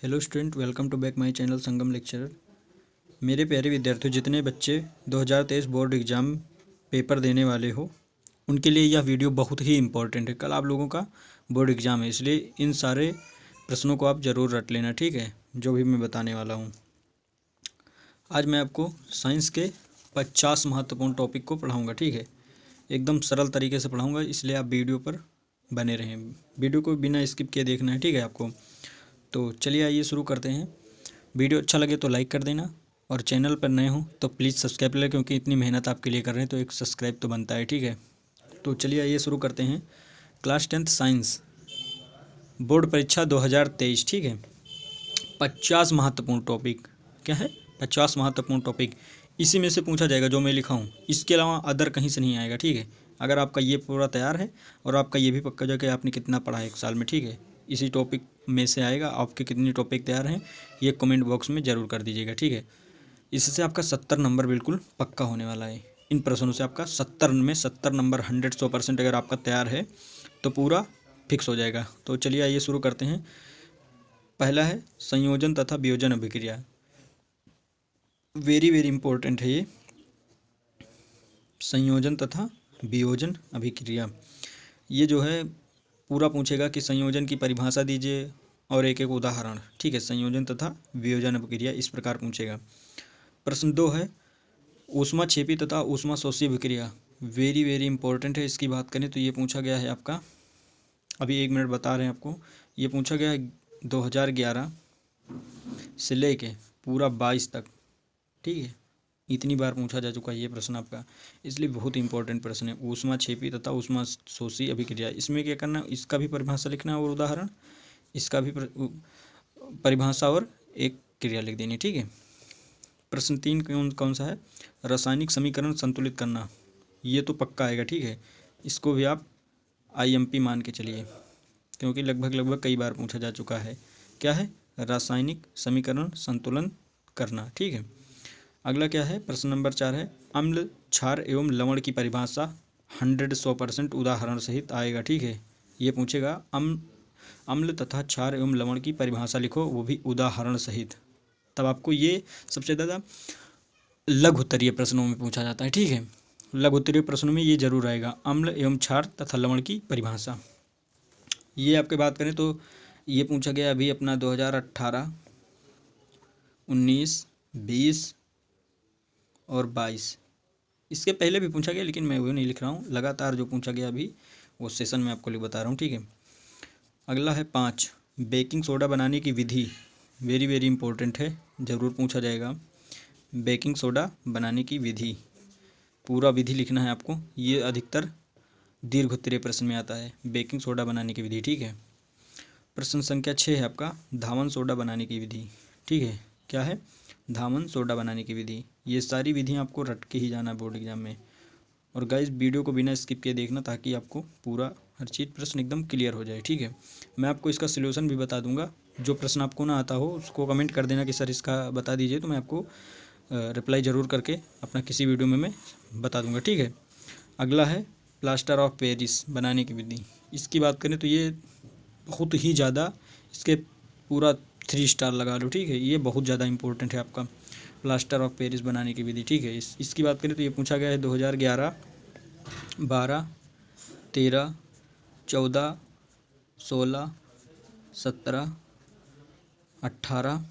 Hello student, welcome to back my channel Sangam lecturer. मेरे प्यारे विद्यार्थियों, जितने बच्चे 2023 बोर्ड एग्ज़ाम पेपर देने वाले हो उनके लिए यह वीडियो बहुत ही इम्पोर्टेंट है। कल आप लोगों का बोर्ड एग्ज़ाम है, इसलिए इन सारे प्रश्नों को आप ज़रूर रट लेना, ठीक है, जो भी मैं बताने वाला हूँ। आज मैं आपको साइंस के 50 महत्वपूर्ण टॉपिक को पढ़ाऊँगा, ठीक है। एकदम सरल तरीके से पढ़ाऊँगा, इसलिए आप वीडियो पर बने रहें। वीडियो को बिना स्किप किए देखना है, ठीक है आपको। तो चलिए आइए शुरू करते हैं। वीडियो अच्छा लगे तो लाइक कर देना, और चैनल पर नए हो तो प्लीज़ सब्सक्राइब कर लें, क्योंकि इतनी मेहनत आपके लिए कर रहे हैं तो एक सब्सक्राइब तो बनता है, ठीक है। तो चलिए आइए शुरू करते हैं। क्लास 10th साइंस बोर्ड परीक्षा 2023, ठीक है। 50 महत्वपूर्ण टॉपिक, क्या है, 50 महत्वपूर्ण टॉपिक इसी में से पूछा जाएगा जो मैं लिखा हूँ। इसके अलावा अदर कहीं से नहीं आएगा, ठीक है। अगर आपका ये पूरा तैयार है और आपका ये भी पक्का जो कि आपने कितना पढ़ा है एक साल में, ठीक है, इसी टॉपिक में से आएगा। आपके कितनी टॉपिक तैयार हैं ये कमेंट बॉक्स में ज़रूर कर दीजिएगा, ठीक है। इससे आपका 70 नंबर बिल्कुल पक्का होने वाला है। इन प्रश्नों से आपका 70 में 70 नंबर 100% अगर आपका तैयार है तो पूरा फिक्स हो जाएगा। तो चलिए आइए शुरू करते हैं। पहला है संयोजन तथा वियोजन अभिक्रिया। वेरी वेरी इंपॉर्टेंट है ये, संयोजन तथा वियोजन अभिक्रिया। ये जो है पूरा पूछेगा कि संयोजन की परिभाषा दीजिए और एक एक उदाहरण, ठीक है। संयोजन तथा वियोजन अभिक्रिया इस प्रकार पूछेगा। प्रश्न 2 है ऊष्माक्षेपी तथा ऊष्माशोषी अभिक्रिया। वेरी वेरी इंपॉर्टेंट है। इसकी बात करें तो ये पूछा गया है आपका, अभी 1 मिनट बता रहे हैं आपको, ये पूछा गया है 2011 से लेके पूरा 22 तक, ठीक है। इतनी बार पूछा जा चुका है ये प्रश्न आपका, इसलिए बहुत इंपॉर्टेंट प्रश्न है। ऊष्माक्षेपी तथा ऊष्माशोषी अभिक्रिया, इसमें क्या करना, इसका भी परिभाषा लिखना है और उदाहरण, इसका भी परिभाषा और एक क्रिया लिख देनी, ठीक है। प्रश्न 3 कौन सा है, रासायनिक समीकरण संतुलित करना। ये तो पक्का आएगा, ठीक है। इसको भी आप IMP मान के चलिए, क्योंकि लगभग कई बार पूछा जा चुका है। क्या है, रासायनिक समीकरण संतुलन करना, ठीक है। अगला क्या है, प्रश्न नंबर 4 है अम्ल क्षार एवं लवण की परिभाषा 100% उदाहरण सहित आएगा, ठीक है। ये पूछेगा अम्ल तथा क्षार एवं लवण की परिभाषा लिखो, वो भी उदाहरण सहित। तब आपको ये सबसे ज़्यादा लघु उत्तरीय प्रश्नों में पूछा जाता है, ठीक है। लघु उत्तरीय प्रश्नों में ये जरूर आएगा, अम्ल एवं क्षार तथा लवण की परिभाषा। ये आपके बात करें तो ये पूछा गया अभी अपना 2018, 19, 20 और 22। इसके पहले भी पूछा गया, लेकिन मैं वो नहीं लिख रहा हूँ। लगातार जो पूछा गया अभी वो सेशन में आपको बता रहा हूँ, ठीक है। अगला है 5 बेकिंग सोडा बनाने की विधि। वेरी वेरी इंपॉर्टेंट है, ज़रूर पूछा जाएगा। बेकिंग सोडा बनाने की विधि, पूरा विधि लिखना है आपको। ये अधिकतर दीर्घ उत्तरीय प्रश्न में आता है, बेकिंग सोडा बनाने की विधि, ठीक है। प्रश्न संख्या 6 है आपका धावन सोडा बनाने की विधि, ठीक है। क्या है, धावन सोडा बनाने की विधि। ये सारी विधियाँ आपको रट के ही जाना है बोर्ड एग्जाम में। और गाइस वीडियो को बिना स्किप किए देखना, ताकि आपको पूरा हर चीज़ प्रश्न एकदम क्लियर हो जाए, ठीक है। मैं आपको इसका सलूशन भी बता दूंगा। जो प्रश्न आपको ना आता हो उसको कमेंट कर देना कि सर इसका बता दीजिए, तो मैं आपको रिप्लाई ज़रूर करके अपना किसी वीडियो में मैं बता दूंगा, ठीक है। अगला है प्लास्टर ऑफ पेरिस बनाने की विधि। इसकी बात करें तो ये बहुत ही ज़्यादा, इसके पूरा 3 स्टार लगा लो, ठीक है। ये बहुत ज़्यादा इंपॉर्टेंट है आपका प्लास्टर ऑफ पेरिस बनाने की विधि, ठीक है। इसकी बात करें तो ये पूछा गया है 2011, 12, 13, 14, 16, 17, 18,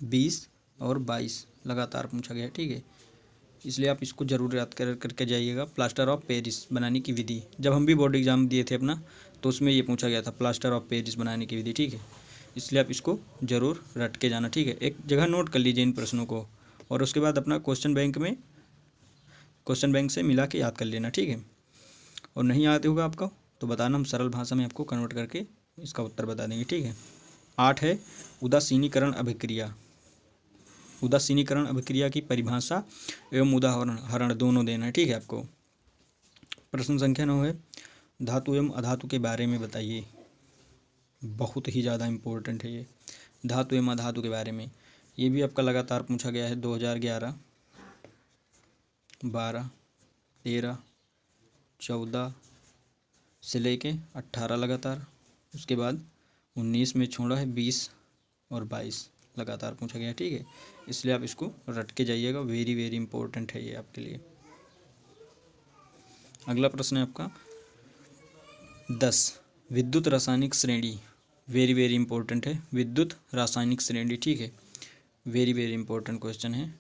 20 और 22 लगातार पूछा गया है, ठीक है। इसलिए आप इसको ज़रूर याद करके जाइएगा, प्लास्टर ऑफ पेरिस बनाने की विधि। जब हम भी बोर्ड एग्जाम दिए थे अपना, तो उसमें ये पूछा गया था प्लास्टर ऑफ पेरिस बनाने की विधि, ठीक है। इसलिए आप इसको ज़रूर रट के जाना, ठीक है। एक जगह नोट कर लीजिए इन प्रश्नों को, और उसके बाद अपना क्वेश्चन बैंक से मिला के याद कर लेना, ठीक है। और नहीं आते होगा आपका तो बताना, हम सरल भाषा में आपको कन्वर्ट करके इसका उत्तर बता देंगे, ठीक है। 8 है उदासीनीकरण अभिक्रिया। उदासीनीकरण अभिक्रिया की परिभाषा एवं उदाहरण दोनों देना है, ठीक है आपको। प्रश्न संख्या 9 है धातु एवं अधातु के बारे में बताइए। बहुत ही ज़्यादा इम्पोर्टेंट है ये, धातु एवं अधातु के बारे में। ये भी आपका लगातार पूछा गया है 2011, 12, 13, 14 से लेके 18 लगातार। उसके बाद 19 में छोड़ा है 20 और 22 लगातार पूछा गया, ठीक है। इसलिए आप इसको रट के जाइएगा, वेरी वेरी इंपॉर्टेंट है ये आपके लिए। अगला प्रश्न है आपका 10, विद्युत रासायनिक श्रेणी, वेरी वेरी इंपॉर्टेंट है, विद्युत रासायनिक श्रेणी, ठीक है, वेरी वेरी इंपॉर्टेंट क्वेश्चन है।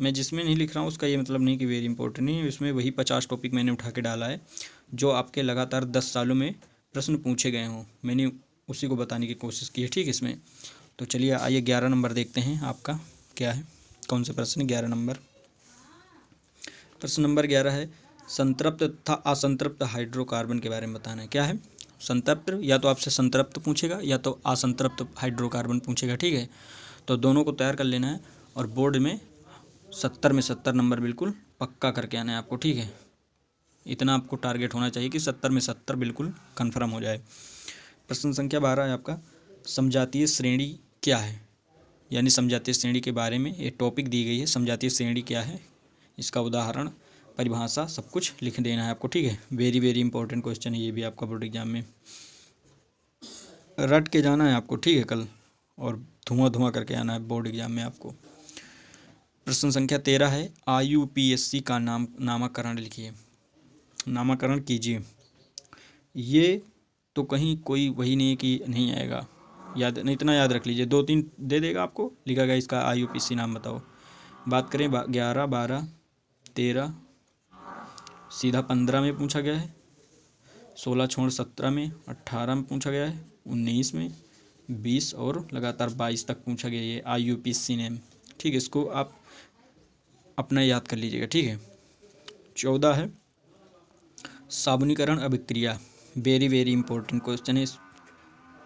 मैं जिसमें नहीं लिख रहा हूँ उसका ये मतलब नहीं कि वेरी इंपॉर्टेंट नहीं है, इसमें वही 50 टॉपिक मैंने उठा के डाला है जो आपके लगातार 10 सालों में प्रश्न पूछे गए हों, मैंने उसी को बताने की कोशिश की है, ठीक है इसमें। तो चलिए आइए 11 नंबर देखते हैं आपका क्या है, कौन से प्रश्न। 11 नंबर, प्रश्न नंबर 11 है, संतृप्त तथा असंतृप्त हाइड्रोकार्बन के बारे में बताना है। क्या है? संतृप्त, या तो आपसे संतृप्त पूछेगा या तो असंतृप्त हाइड्रोकार्बन पूछेगा, ठीक है। तो दोनों को तैयार कर लेना है और बोर्ड में 70 में 70 नंबर बिल्कुल पक्का करके आना है आपको, ठीक है। इतना आपको टारगेट होना चाहिए कि 70 में 70 बिल्कुल कन्फर्म हो जाए। प्रश्न संख्या 12 है आपका, समजातीय श्रेणी क्या है, यानी समजातीय श्रेणी के बारे में ये टॉपिक दी गई है। समजातीय श्रेणी क्या है, इसका उदाहरण, परिभाषा, सब कुछ लिख देना है आपको, ठीक है। वेरी वेरी इंपॉर्टेंट क्वेश्चन है ये भी आपका बोर्ड एग्जाम में, रट के जाना है आपको, ठीक है कल, और धुआं धुआं करके आना है बोर्ड एग्जाम में आपको। प्रश्न संख्या 13 है, IUPAC का नामकरण लिखिए, नामकरण कीजिए। ये तो कहीं कोई वही नहीं कि नहीं आएगा, याद नहीं, इतना याद रख लीजिए, 2-3 दे देगा आपको, लिखा गया इसका IUPAC नाम बताओ। बात करें 11, 12, 13, सीधा 15 में पूछा गया है, 16 छोड़ 17 में, 18 में पूछा गया है, 19 में, 20 और लगातार 22 तक पूछा गया ये IUPAC नेम, ठीक है। इसको आप अपना याद कर लीजिएगा, ठीक है। 14 है, साबुनीकरण अभिक्रिया, वेरी वेरी इंपॉर्टेंट क्वेश्चन है,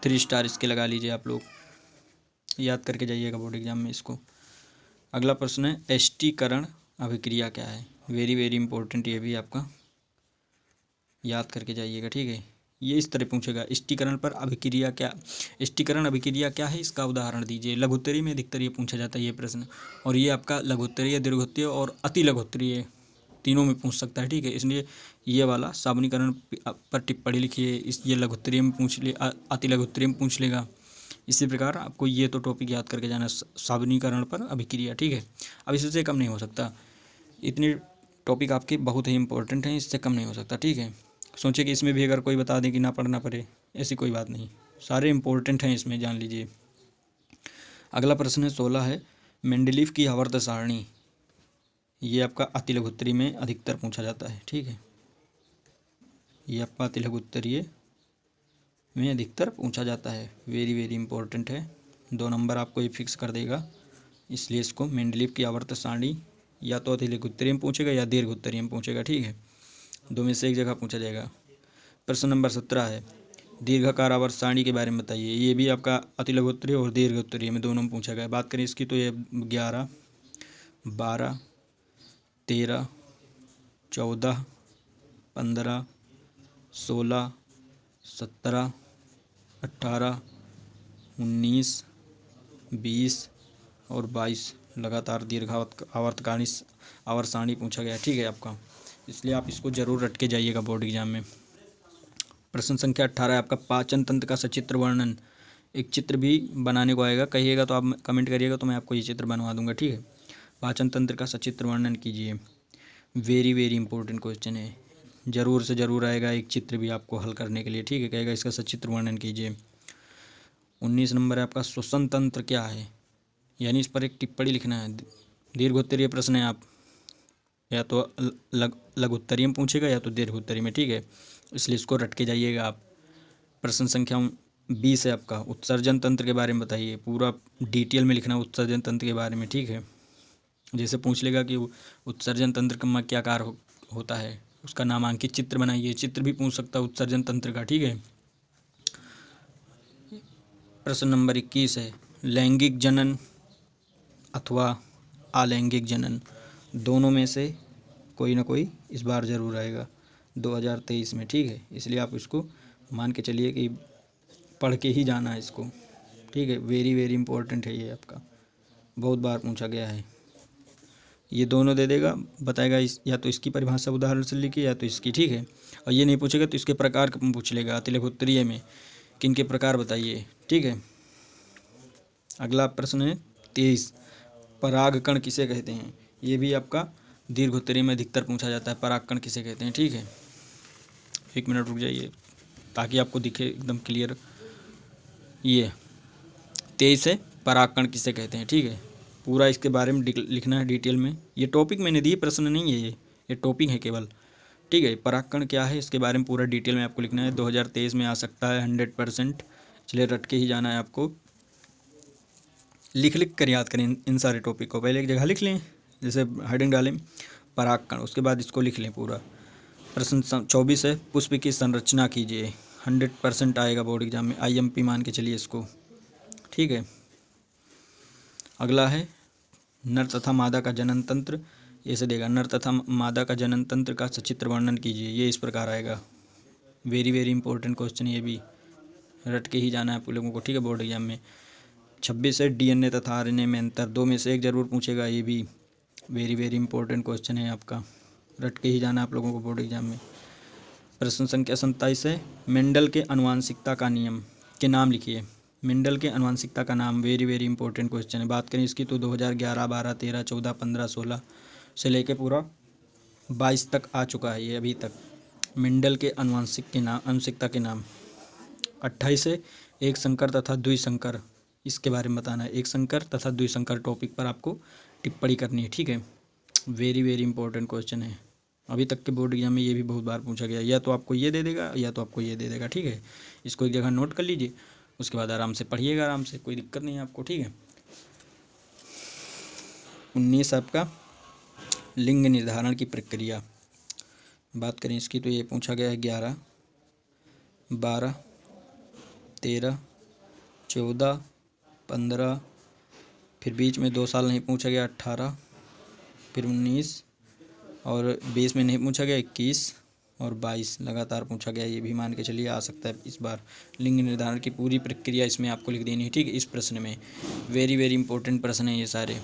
3 स्टार इसके लगा लीजिए आप लोग, याद करके जाइएगा बोर्ड एग्जाम में इसको। अगला प्रश्न है, एस्टीकरण अभिक्रिया क्या है, वेरी वेरी इंपॉर्टेंट, ये भी आपका याद करके जाइएगा, ठीक है। ये इस तरह पूछेगा, स्टीकरण पर अभिक्रिया क्या, स्टीकरण अभिक्रिया क्या है, इसका उदाहरण दीजिए। लघुत्तरीय में अधिकतर ये पूछा जाता है ये प्रश्न, और ये आपका लघुत्तरीय, दीर्घोत्तरीय और अति लघुत्तरीय तीनों में पूछ सकता है, ठीक है। इसलिए ये वाला साबुनीकरण पर टिप्पणी लिखिए, इस ये लघुत्तरीय में पूछ ले, अति लघुत्तरीय में पूछ लेगा। इसी प्रकार आपको ये तो टॉपिक याद करके जाना, साबुनीकरण पर अभिक्रिया, ठीक है। अब इससे कम नहीं हो सकता, इतने टॉपिक आपके बहुत ही इंपॉर्टेंट हैं, इससे कम नहीं हो सकता, ठीक है। सोचे कि इसमें भी अगर कोई बता दे कि ना पढ़ना पड़े, ऐसी कोई बात नहीं, सारे इंपॉर्टेंट हैं इसमें, जान लीजिए। अगला प्रश्न है 16 है, मेंडलीव की आवर्त सारणी, ये आपका अति लघुत्तरीय में अधिकतर पूछा जाता है, ठीक है। ये आपका अति लघुत्तरीय में अधिकतर पूछा जाता है, वेरी वेरी इंपॉर्टेंट है, 2 नंबर आपको ये फिक्स कर देगा। इसलिए इसको मेंडलीव की आवर्त सारणी या तो अति लघुत्तरीय में पूछेगा या दीर्घोत्तरीय में पूछेगा, ठीक है, 2 में से एक जगह पूछा जाएगा। प्रश्न नंबर 17 है, दीर्घाकार आवर्त सारणी के बारे में बताइए, ये भी आपका अति लघुत्तरीय और दीर्घोत्तरीय में दोनों में पूछा गया। बात करें इसकी तो ये 11, 12, 13, 14, 15, 16, 17, 18, 19, 20 और 22 लगातार दीर्घावर्त आवर्त सारणी पूछा गया, ठीक है आपका। इसलिए आप इसको जरूर रट के जाइएगा बोर्ड एग्जाम में। प्रश्न संख्या 18 है आपका, पाचन तंत्र का सचित्र वर्णन, एक चित्र भी बनाने को आएगा, कहिएगा तो आप कमेंट करिएगा तो मैं आपको ये चित्र बनवा दूंगा, ठीक है। पाचन तंत्र का सचित्र वर्णन कीजिए, वेरी वेरी इंपॉर्टेंट क्वेश्चन है, ज़रूर से ज़रूर आएगा एक चित्र भी आपको हल करने के लिए, ठीक है। कहेगा इसका सचित्र वर्णन कीजिए। 19 नंबर है आपका, श्वसन तंत्र क्या है, यानी इस पर एक टिप्पणी लिखना है, दीर्घोत्तरीय प्रश्न है, आप या तो लघुत्तरीय में पूछेगा या तो दीर्घोत्तरीय में, ठीक है। इसलिए इसको रट के जाइएगा आप। प्रश्न संख्या 20 है आपका, उत्सर्जन तंत्र के बारे में बताइए, पूरा डिटेल में लिखना उत्सर्जन तंत्र के बारे में, ठीक है। जैसे पूछ लेगा कि उत्सर्जन तंत्र का क्या कार्य होता है, उसका नामांकित चित्र बनाइए, चित्र भी पूछ सकता है उत्सर्जन तंत्र का, ठीक है। प्रश्न नंबर 21 है, लैंगिक जनन अथवा अलैंगिक जनन, दोनों में से कोई ना कोई इस बार ज़रूर आएगा 2023 में, ठीक है। इसलिए आप इसको मान के चलिए कि पढ़ के ही जाना है इसको, ठीक है। वेरी वेरी इंपॉर्टेंट है ये आपका, बहुत बार पूछा गया है। ये दोनों दे देगा, बताएगा या तो इसकी परिभाषा उदाहरण से लिखिए या तो इसकी, ठीक है। और ये नहीं पूछेगा तो इसके प्रकार पूछ लेगा, अति लघुत्तरीय में किन के प्रकार बताइए, ठीक है। अगला प्रश्न है 23, परागकण किसे कहते हैं। ये भी आपका दीर्घ उत्तरीय में अधिकतर पूछा जाता है, परागकण किसे कहते हैं। ठीक है, 1 मिनट रुक जाइए ताकि आपको दिखे एकदम क्लियर। ये 23 है, परागकण किसे कहते हैं। ठीक है, पूरा इसके बारे में लिखना है डिटेल में। ये टॉपिक मैंने दिए, प्रश्न नहीं है ये टॉपिक है केवल। ठीक है, परागकण क्या है इसके बारे में पूरा डिटेल में आपको लिखना है। 2023 में आ सकता है 100%, इसलिए रट के ही जाना है आपको। लिख कर याद करें इन सारे टॉपिक को। पहले एक जगह लिख लें, जैसे हेडिंग डालें परागकण, उसके बाद इसको लिख लें पूरा। प्रश्न 24 है, पुष्प की संरचना कीजिए। 100% आएगा बोर्ड एग्जाम में, IMP मान के चलिए इसको। ठीक है, अगला है नर तथा मादा का जनन तंत्र। ऐसे देगा, नर तथा मादा का जनन तंत्र का सचित्र वर्णन कीजिए। ये इस प्रकार आएगा। वेरी वेरी इंपॉर्टेंट क्वेश्चन, ये भी रट के ही जाना है आप लोगों को। ठीक है, बोर्ड एग्जाम में। 26 है, DNA तथा RNA में अंतर। 2 में से एक जरूर पूछेगा, ये भी वेरी वेरी इंपॉर्टेंट क्वेश्चन है आपका, रट के ही जाना है आप लोगों को बोर्ड एग्जाम में। प्रश्न संख्या 27 है, मेंडल के आनुवंशिकता का नियम के नाम लिखिए। मेंडल के आनुवंशिकता का नाम, वेरी वेरी इंपॉर्टेंट क्वेश्चन है। बात करें इसकी तो 2011, 12, 13, 14, 15, 16 से लेके पूरा 22 तक आ चुका है ये अभी तक। मेंडल के आनुवंशिकता के नाम। 28 है, एक संकर तथा द्विसंकर, इसके बारे में बताना है। एक संकर तथा द्विसंकर टॉपिक पर आपको टिप्पणी करनी है। ठीक है, वेरी वेरी इंपॉर्टेंट क्वेश्चन है। अभी तक के बोर्ड एग्जाम में ये भी बहुत बार पूछा गया, या तो आपको ये दे देगा या तो आपको ये दे देगा। ठीक है, इसको एक जगह नोट कर लीजिए, उसके बाद आराम से पढ़िएगा, आराम से, कोई दिक्कत नहीं है आपको। ठीक है, 19 आपका लिंग निर्धारण की प्रक्रिया। बात करें इसकी तो ये पूछा गया है 11, 12, 13, 14, 15, फिर बीच में 2 साल नहीं पूछा गया 18, फिर 19 और 20 में नहीं पूछा गया 21 और 22 लगातार पूछा गया। ये भी मान के चलिए आ सकता है इस बार। लिंग निर्धारण की पूरी प्रक्रिया इसमें आपको लिख देनी है। ठीक है, इस प्रश्न में वेरी वेरी इंपॉर्टेंट प्रश्न है ये सारे।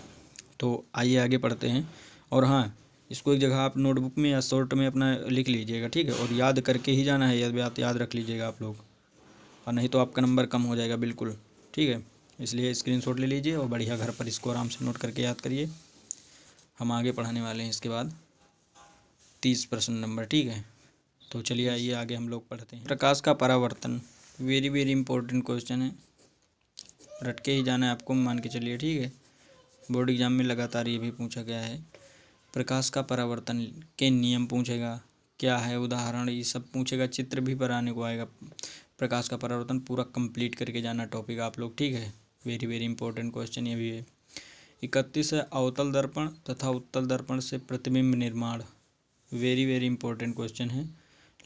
तो आइए आगे पढ़ते हैं। और हाँ, इसको एक जगह आप नोटबुक में या शॉर्ट में अपना लिख लीजिएगा। ठीक है, और याद करके ही जाना है, यह बात याद रख लीजिएगा आप लोग, और नहीं तो आपका नंबर कम हो जाएगा बिल्कुल। ठीक है, इसलिए स्क्रीनशॉट ले लीजिए और बढ़िया घर पर इसको आराम से नोट करके याद करिए। हम आगे पढ़ाने वाले हैं इसके बाद 30 प्रश्न नंबर। ठीक है, तो चलिए आइए आगे हम लोग पढ़ते हैं। प्रकाश का परावर्तन, वेरी वेरी इंपॉर्टेंट क्वेश्चन है, रट के ही जाना है आपको, मान के चलिए। ठीक है, बोर्ड एग्जाम में लगातार ये भी पूछा गया है। प्रकाश का परावर्तन के नियम पूछेगा, क्या है उदाहरण, ये सब पूछेगा। चित्र भी बनाने को आएगा। प्रकाश का परावर्तन पूरा कंप्लीट करके जाना टॉपिक आप लोग। ठीक है, वेरी वेरी इंपॉर्टेंट क्वेश्चन ये भी है। 31 है, अवतल दर्पण तथा उत्तल दर्पण से प्रतिबिंब निर्माण। वेरी वेरी इंपॉर्टेंट क्वेश्चन है,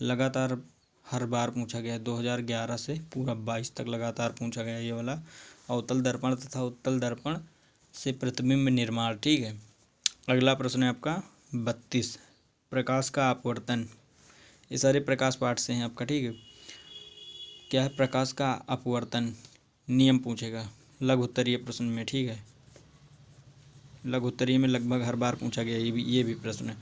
लगातार हर बार पूछा गया है। 2011 से पूरा 22 तक लगातार पूछा गया ये वाला, अवतल दर्पण तथा उत्तल दर्पण से प्रतिबिंब निर्माण। ठीक है, अगला प्रश्न है आपका 32, प्रकाश का अपवर्तन। ये सारे प्रकाश पाठ से हैं आपका। ठीक है, क्या है प्रकाश का अपवर्तन, नियम पूछेगा लघु उत्तरीय प्रश्न में। ठीक है, लघु उत्तरीय में लगभग हर बार पूछा गया ये भी प्रश्न है।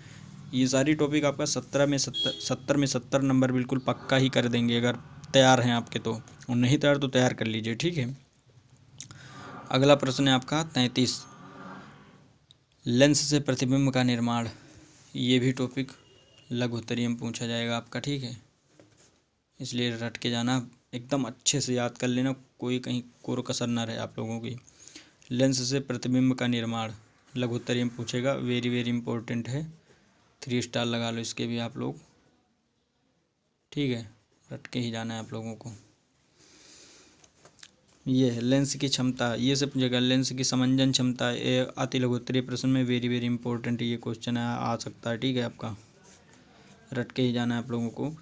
ये सारी टॉपिक आपका 70 में 70 नंबर बिल्कुल पक्का ही कर देंगे अगर तैयार हैं आपके तो, और नहीं तैयार तो तैयार कर लीजिए। ठीक है, अगला प्रश्न है आपका 33, लेंस से प्रतिबिंब का निर्माण। ये भी टॉपिक लघु उत्तरीय में पूछा जाएगा आपका। ठीक है, इसलिए रट के जाना, एकदम अच्छे से याद कर लेना, कोई कहीं कोर कसर ना रहे आप लोगों की। लेंस से प्रतिबिंब का निर्माण लघु उत्तरीय में पूछेगा, वेरी वेरी इंपॉर्टेंट है, 3 स्टार लगा लो इसके भी आप लोग। ठीक है, रट के ही जाना है आप लोगों को। ये है लेंस की क्षमता, ये सब जगह लेंस की समंजन क्षमता, ये अति लघु उत्तरीय प्रश्न में वेरी वेरी इंपॉर्टेंट ये क्वेश्चन है, आ सकता है। ठीक है, आपका रट के ही जाना है आप लोगों को,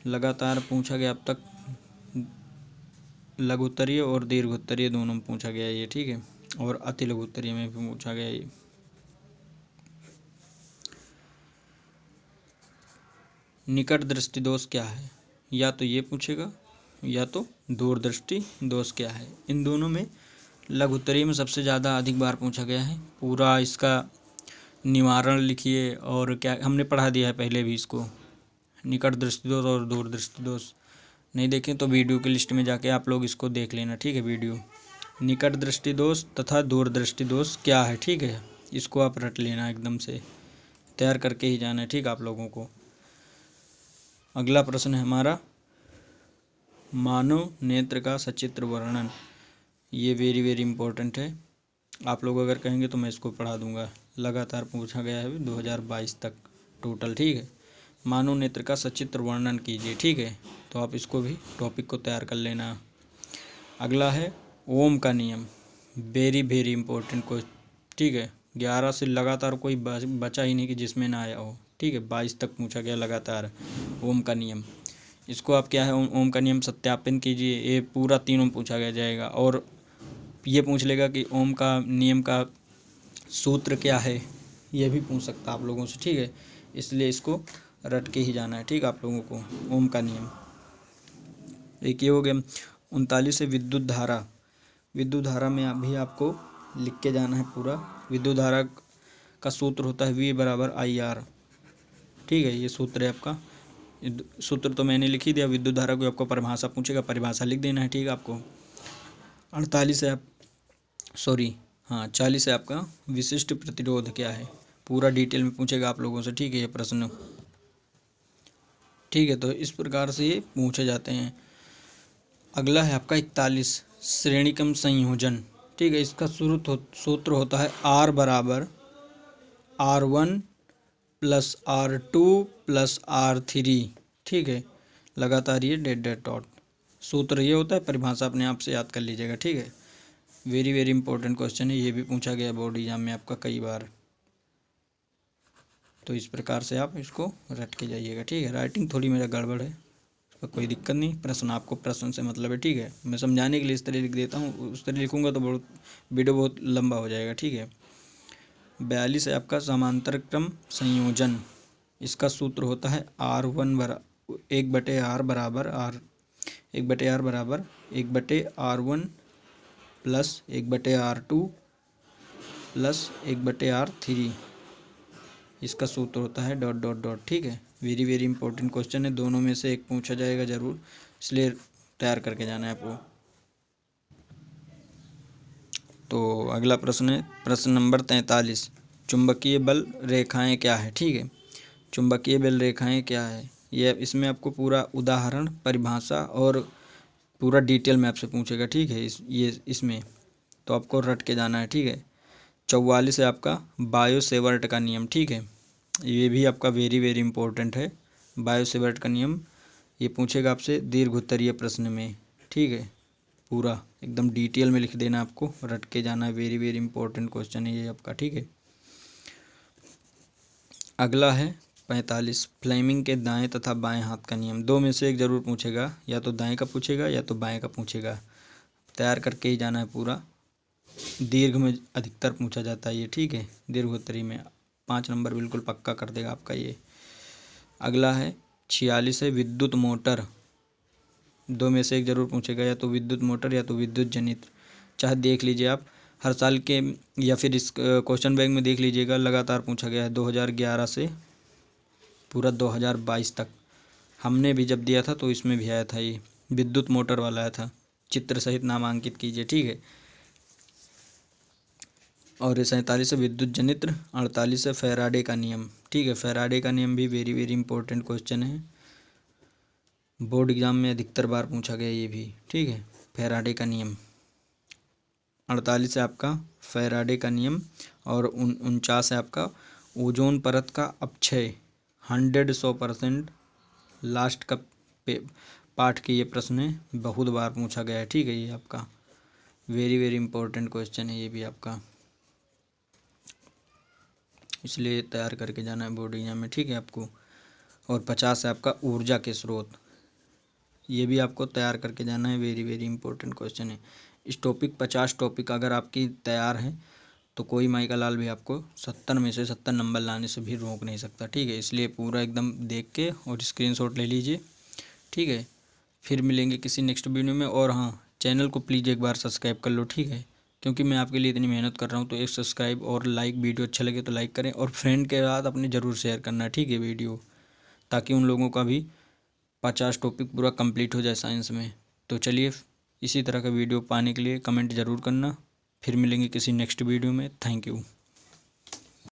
लगातार पूछा गया अब तक, लघु उत्तरीय और दीर्घ उत्तरीय दोनों में पूछा गया ये। ठीक है, और अति लघु उत्तरीय में भी पूछा गया ये। निकट दृष्टि दोष क्या है, या तो ये पूछेगा या तो दूरदृष्टि दोष क्या है। इन दोनों में लघु उत्तरीय में सबसे ज़्यादा अधिक बार पूछा गया है। पूरा इसका निवारण लिखिए, और क्या हमने पढ़ा दिया है पहले भी इसको, निकट दृष्टि दोष और दूरदृष्टि दोष। नहीं देखें तो वीडियो की लिस्ट में जाके आप लोग इसको देख लेना। ठीक है, वीडियो निकट दृष्टि दोष तथा दूर दृष्टि दोष क्या है, ठीक है। इसको आप रट लेना, एकदम से तैयार करके ही जाना है, ठीक आप लोगों को। अगला प्रश्न है हमारा मानव नेत्र का सचित्र वर्णन। ये वेरी वेरी इंपॉर्टेंट है। आप लोग अगर कहेंगे तो मैं इसको पढ़ा दूंगा। लगातार पूछा गया है 2022 तक टोटल, ठीक है। मानव नेत्र का सचित्र वर्णन कीजिए, ठीक है। तो आप इसको भी टॉपिक को तैयार कर लेना। अगला है ओम का नियम, वेरी वेरी इंपॉर्टेंट क्वेश्चन, ठीक है। 11 से लगातार कोई बचा ही नहीं कि जिसमें ना आया हो, ठीक है। 22 तक पूछा गया लगातार ओम का नियम। इसको आप क्या है ओम का नियम सत्यापन कीजिए, ये पूरा तीनों पूछा गया जाएगा। और ये पूछ लेगा कि ओम का नियम का सूत्र क्या है, ये भी पूछ सकता आप लोगों से, ठीक है। इसलिए इसको रट के ही जाना है, ठीक आप लोगों को। ओम का नियम एक ये हो गया। 39 है विद्युत धारा। विद्युत धारा में अभी आपको लिख के जाना है पूरा। विद्युत धारा का सूत्र होता है V बराबर IR, ठीक है। ये सूत्र है आपका। सूत्र तो मैंने लिख ही दिया। विद्युत धारा को आपको परिभाषा पूछेगा, परिभाषा लिख देना है, ठीक है आपको। 40 है 40 है आपका विशिष्ट प्रतिरोध क्या है, पूरा डिटेल में पूछेगा आप लोगों से, ठीक है। ये प्रश्न, ठीक है। तो इस प्रकार से ये पूछे जाते हैं। अगला है आपका 41 श्रेणीक्रम संयोजन, ठीक है। इसका सूत्र होता है R बराबर R1 plus R2 plus R3, ठीक है। लगातार ये डॉट सूत्र ये होता है। परिभाषा अपने आप से याद कर लीजिएगा, ठीक है। वेरी वेरी इंपॉर्टेंट क्वेश्चन है, ये भी पूछा गया बोर्ड एग्जाम में आपका कई बार। तो इस प्रकार से आप इसको रट के जाइएगा, ठीक है। राइटिंग थोड़ी मेरा गड़बड़ है, पर कोई दिक्कत नहीं। प्रश्न आपको प्रश्न से मतलब है, ठीक है। मैं समझाने के लिए इस तरह लिख देता हूँ, उस तरह लिखूँगा तो वीडियो बहुत लंबा हो जाएगा, ठीक है। 42 है आपका समांतर क्रम संयोजन। इसका सूत्र होता है R1 बराबर 1/R बराबर 1/R1 plus 1/R2 plus 1/R3। इसका सूत्र होता है डॉट, ठीक है। वेरी वेरी इंपॉर्टेंट क्वेश्चन है, दोनों में से एक पूछा जाएगा जरूर, इसलिए तैयार करके जाना है आपको। तो अगला प्रश्न है प्रश्न नंबर 43 चुंबकीय बल रेखाएं क्या है, ठीक है। चुंबकीय बल रेखाएं क्या है, यह इसमें आपको पूरा उदाहरण, परिभाषा और पूरा डिटेल में आपसे पूछेगा, ठीक है। इसमें तो आपको रट के जाना है, ठीक है। 44 है आपका बायो सेवर्ट का नियम, ठीक है। ये भी आपका वेरी वेरी इंपॉर्टेंट है। बायो सेवर्ट का नियम ये पूछेगा आपसे दीर्घ उत्तरीय प्रश्न में, ठीक है। पूरा एकदम डिटेल में लिख देना, आपको रट के जाना है। वेरी वेरी इंपॉर्टेंट क्वेश्चन है ये आपका, ठीक है। अगला है 45 फ्लेमिंग के दाएं तथा बाएं हाथ का नियम। दो में से एक जरूर पूछेगा, या तो दाएं का पूछेगा या तो बाएं का पूछेगा। तैयार करके ही जाना है पूरा। दीर्घ में अधिकतर पूछा जाता है ये, ठीक है। दीर्घ उत्तरी में 5 नंबर बिल्कुल पक्का कर देगा आपका ये। अगला है 46 है विद्युत मोटर। दो में से एक जरूर पूछेगा, या तो विद्युत मोटर या तो विद्युत जनित्र। चाहे देख लीजिए आप हर साल के, या फिर इस क्वेश्चन बैंक में देख लीजिएगा, लगातार पूछा गया है 2011 से पूरा 2022 तक। हमने भी जब दिया था तो इसमें भी आया था, ये विद्युत मोटर वाला आया था। चित्र सहित नामांकित कीजिए, ठीक है। और 47 है विद्युत जनित्र। 48 है फैराडे का नियम, ठीक है। फैराडे का नियम भी वेरी वेरी इंपॉर्टेंट क्वेश्चन है, बोर्ड एग्जाम में अधिकतर बार पूछा गया ये भी, ठीक है। फैराडे का नियम 48 है आपका फैराडे का नियम। और 49 है आपका ओजोन परत का अपक्षय 100% लास्ट का पाठ के ये प्रश्न है, बहुत बार पूछा गया है, ठीक है। ये आपका वेरी वेरी इंपॉर्टेंट क्वेश्चन है ये भी आपका, इसलिए तैयार करके जाना है बोर्ड एग्जाम में, ठीक है आपको। और 50 है आपका ऊर्जा के स्रोत। ये भी आपको तैयार करके जाना है, वेरी वेरी इंपॉर्टेंट क्वेश्चन है। इस टॉपिक 50 टॉपिक अगर आपकी तैयार हैं तो कोई माई का लाल भी आपको 70 में से 70 नंबर लाने से भी रोक नहीं सकता, ठीक है। इसलिए पूरा एकदम देख के और स्क्रीनशॉट ले लीजिए, ठीक है। फिर मिलेंगे किसी नेक्स्ट वीडियो में। और हाँ, चैनल को प्लीज़ एक बार सब्सक्राइब कर लो, ठीक है। क्योंकि मैं आपके लिए इतनी मेहनत कर रहा हूँ, तो एक सब्सक्राइब और लाइक, वीडियो अच्छा लगे तो लाइक करें, और फ्रेंड के साथ अपने ज़रूर शेयर करना, ठीक है वीडियो, ताकि उन लोगों का भी 50 टॉपिक पूरा कंप्लीट हो जाए साइंस में। तो चलिए इसी तरह का वीडियो पाने के लिए कमेंट ज़रूर करना। फिर मिलेंगे किसी नेक्स्ट वीडियो में। Thank you.